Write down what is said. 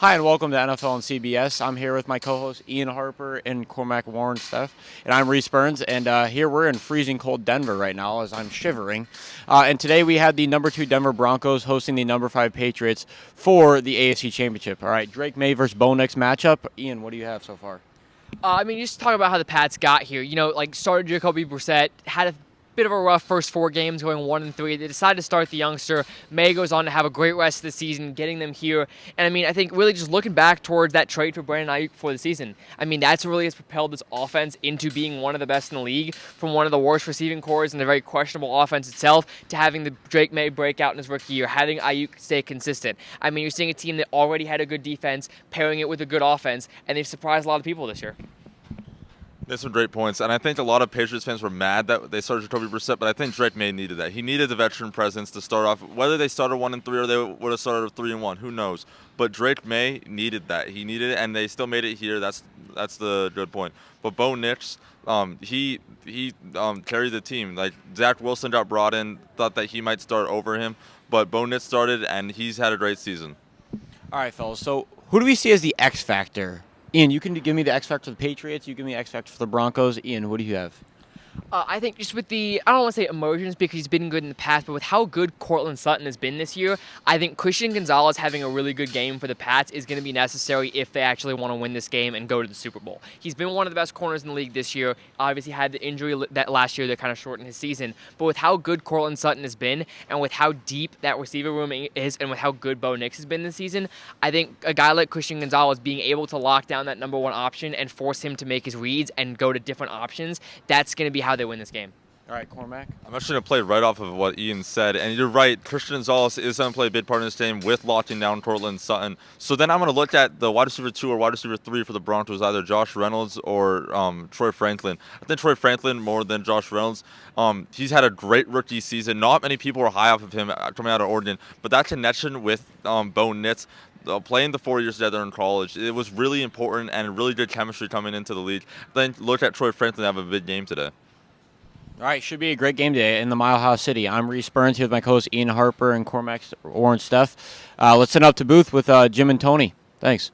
Hi, and welcome to NFL and CBS. I'm here with my co-hosts Ian Harper and Cormac Warren Steph, and I'm Reese Burns. And here we're in freezing cold Denver right now as I'm shivering. And today we had the number 2 Denver Broncos hosting the number 5 Patriots for the AFC Championship. All right, Drake May versus Bo Nix matchup. Ian, what do you have so far? Just talk about how the Pats got here. Started Jacoby Brissett, had a bit of a rough first 4 games, going 1-3. They decided to start the youngster. May goes on to have a great rest of the season, getting them here. And I think really just looking back towards that trade for Brandon Ayuk before the season, that's really has propelled this offense into being one of the best in the league, from one of the worst receiving cores and the very questionable offense itself to having the Drake May break out in his rookie year, having Ayuk stay consistent. You're seeing a team that already had a good defense, pairing it with a good offense, and they've surprised a lot of people this year. There's some great points, and I think a lot of Patriots fans were mad that they started Jacoby Brissett, but I think Drake May needed that. He needed the veteran presence to start off. Whether they started 1-3 or they would have started 3-1, who knows? But Drake May needed that. He needed it, and they still made it here. That's the good point. But Bo Nix, he carried the team. Like Zach Wilson got brought in, thought that he might start over him, but Bo Nix started, and he's had a great season. All right, fellas. So who do we see as the X factor? Ian, you can give me the X factor for the Patriots. You give me the X factor for the Broncos. Ian, what do you have? I think just with I don't want to say emergence because he's been good in the past, but with how good Cortland Sutton has been this year, I think Christian Gonzalez having a really good game for the Pats is going to be necessary if they actually want to win this game and go to the Super Bowl. He's been one of the best corners in the league this year. Obviously had the injury that last year that kind of shortened his season, but with how good Cortland Sutton has been and with how deep that receiver room is and with how good Bo Nix has been this season, I think a guy like Christian Gonzalez being able to lock down that number 1 option and force him to make his reads and go to different options, that's going to be how they win this game. All right, Cormac. I'm actually going to play right off of what Ian said. And you're right, Christian Gonzalez is going to play a big part in this game with locking down Cortland Sutton. So then I'm going to look at the wide receiver 2 or wide receiver 3 for the Broncos, either Josh Reynolds or Troy Franklin. I think Troy Franklin more than Josh Reynolds. He's had a great rookie season. Not many people are high off of him coming out of Oregon. But that connection with Bo Nix, playing the 4 years together in college, it was really important and really good chemistry coming into the league. Then look at Troy Franklin have a big game today. All right, should be a great game today in the Mile House City. I'm Reese Burns here with my co-hosts Ian Harper and Cormac Warren Steph. Let's send up to booth with Jim and Tony. Thanks.